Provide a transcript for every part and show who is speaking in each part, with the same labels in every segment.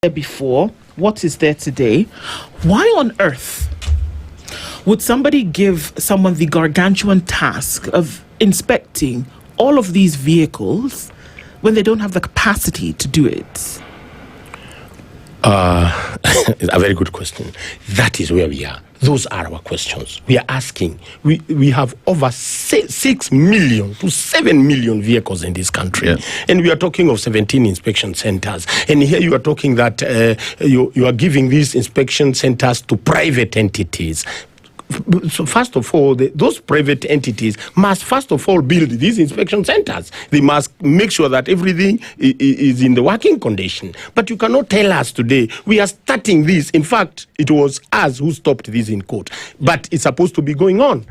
Speaker 1: there before, what is there today. Why on earth would somebody give someone the gargantuan task of inspecting all of these vehicles when they don't have the capacity to do it?
Speaker 2: A very good question. That is where we are. Those are our questions. We are asking. We have over 6 million to 7 million vehicles in this country. Yeah. And we are talking of 17 inspection centers. And here you are talking that you are giving these inspection centers to private entities. So first of all, those private entities must first of all build these inspection centers. They must make sure that everything is in the working condition. But you cannot tell us today, we are starting this. In fact, it was us who stopped this in court. But it's supposed to be going on.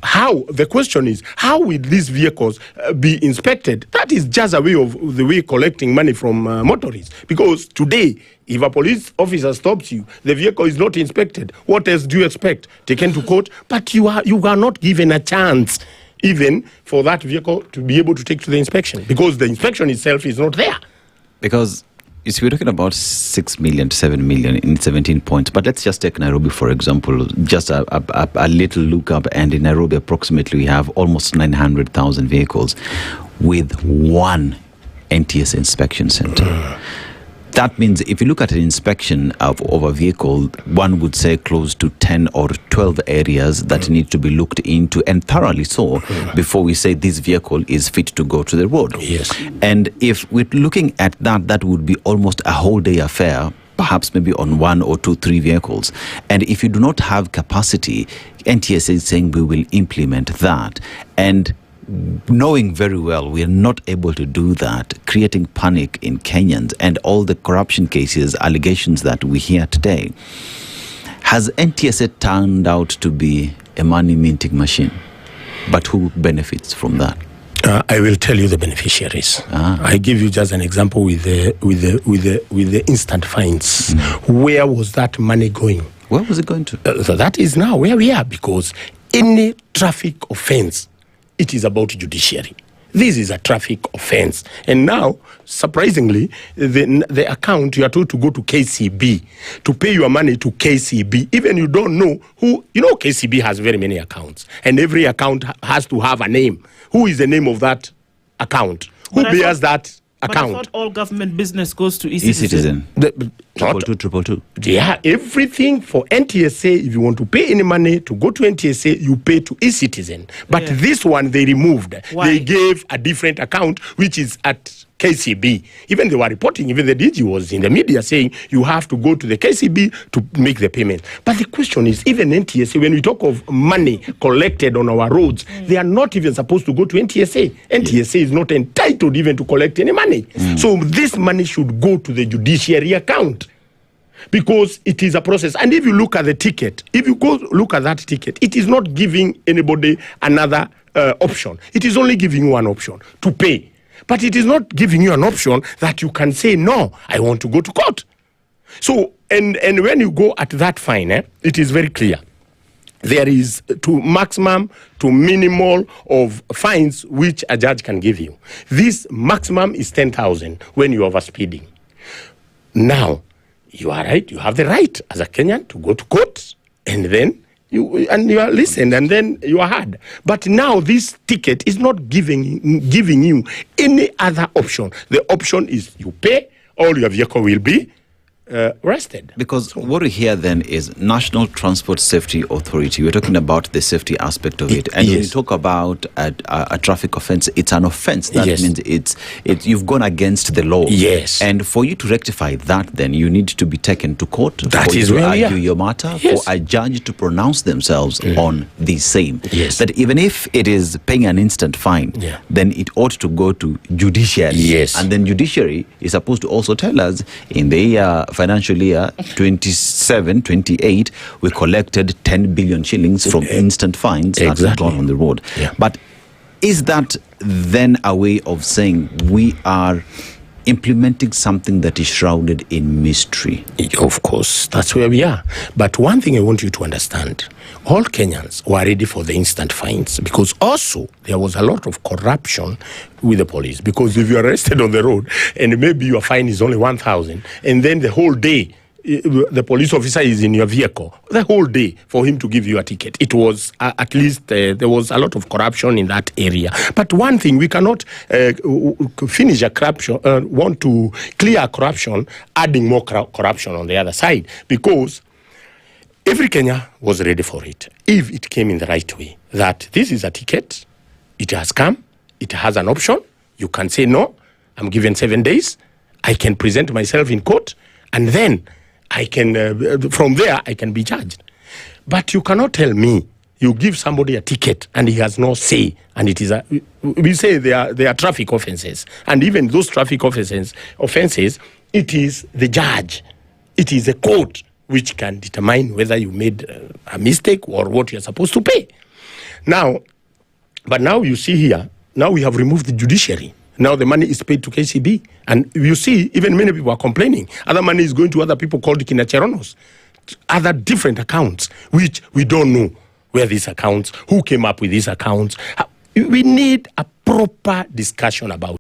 Speaker 2: How? The question is, how will these vehicles be inspected? That is just a way of the way collecting money from motorists. Because today, if a police officer stops you, the vehicle is not inspected. What else do you expect? Taken to court? But you are not given a chance even for that vehicle to be able to take to the inspection, because the inspection itself is not there.
Speaker 3: Because we're talking about 6 million to 7 million in 17 points. But let's just take Nairobi, for example. Just a little look up, and in Nairobi, approximately, we have almost 900,000 vehicles with one NTSA inspection center. That means if you look at an inspection of a vehicle, one would say close to 10 or 12 areas that need to be looked into, and thoroughly so, before we say this vehicle is fit to go to the road.
Speaker 2: Yes.
Speaker 3: And if we're looking at that, that would be almost a whole day affair, perhaps maybe on 1 or 2, 3 vehicles. And if you do not have capacity, NTSA is saying we will implement that. And knowing very well we are not able to do that, creating panic in Kenyans and all the corruption cases, allegations that we hear today. Has NTSA turned out to be a money minting machine? But who benefits from that?
Speaker 2: I will tell you the beneficiaries. I give you just an example with the instant fines. Where was that money going?
Speaker 3: Where was it going to?
Speaker 2: So that is now where we are, because any traffic offense, it is about judiciary. This is a traffic offense. And now, surprisingly, the account, you are told to go to KCB, to pay your money to KCB. Even you don't know who, KCB has very many accounts. And every account has to have a name. Who is the name of that account? Who bears that account?
Speaker 1: But I thought all government business goes to eCitizen.
Speaker 3: Triple.
Speaker 2: Yeah, everything for NTSA, if you want to pay any money to go to NTSA, you pay to eCitizen. But this one they removed.
Speaker 1: Why?
Speaker 2: They gave a different account, which is at KCB. Even they were reporting, even the DG was in the media saying you have to go to the KCB to make the payment. But the question is, even NTSA, when we talk of money collected on our roads, they are not even supposed to go to NTSA. NTSA is not entitled even to collect any money. So this money should go to the judiciary account, because it is a process. And if you look at the ticket, if you go look at that ticket, it is not giving anybody another option. It is only giving you one option, to pay. But it is not giving you an option that you can say, no, I want to go to court. So, and when you go at that fine, it is very clear. There is to maximum to minimal of fines which a judge can give you. This maximum is 10,000 when you are overspeeding. Now, you are right. You have the right as a Kenyan to go to court, and then you are listened, and then you are heard. But now this ticket is not giving you any other option. The option is you pay, or your vehicle will be arrested.
Speaker 3: Because what we hear then is National Transport Safety Authority. We're talking about the safety aspect of it. And when you talk about a traffic offense, it's an offense. That means it's you've gone against the law.
Speaker 2: Yes.
Speaker 3: And for you to rectify that, then you need to be taken to court.
Speaker 2: That
Speaker 3: for
Speaker 2: is
Speaker 3: you to
Speaker 2: where we
Speaker 3: argue
Speaker 2: are.
Speaker 3: your matter,
Speaker 2: Yes.
Speaker 3: for a judge to pronounce themselves on the same.
Speaker 2: Yes.
Speaker 3: That even if it is paying an instant fine, then it ought to go to judiciary.
Speaker 2: Yes.
Speaker 3: And then judiciary is supposed to also tell us in the financial year 27-28, we collected 10 billion shillings from instant fines that have gone on the road.
Speaker 2: Yeah.
Speaker 3: But is that then a way of saying we are implementing something that is shrouded in mystery.
Speaker 2: Of course, that's where we are. But one thing I want you to understand, all Kenyans were ready for the instant fines, because also there was a lot of corruption with the police. Because if you're arrested on the road and maybe your fine is only 1,000, and then the whole day the police officer is in your vehicle the whole day for him to give you a ticket. It was at least there was a lot of corruption in that area. But one thing, we cannot finish a corruption, want to clear corruption, adding more corruption on the other side, because every Kenya was ready for it if it came in the right way. That this is a ticket, it has come, it has an option. You can say no, I'm given 7 days, I can present myself in court, and then I can, from there, I can be charged. But you cannot tell me, you give somebody a ticket and he has no say, and it is we say they are traffic offenses. And even those traffic offenses, it is the judge, it is a court which can determine whether you made a mistake or what you're supposed to pay. Now, but now you see here, now we have removed the judiciary. Now the money is paid to KCB. And you see, even many people are complaining. Other money is going to other people called Kinacheronos. Other different accounts, which we don't know where these accounts, who came up with these accounts. We need a proper discussion about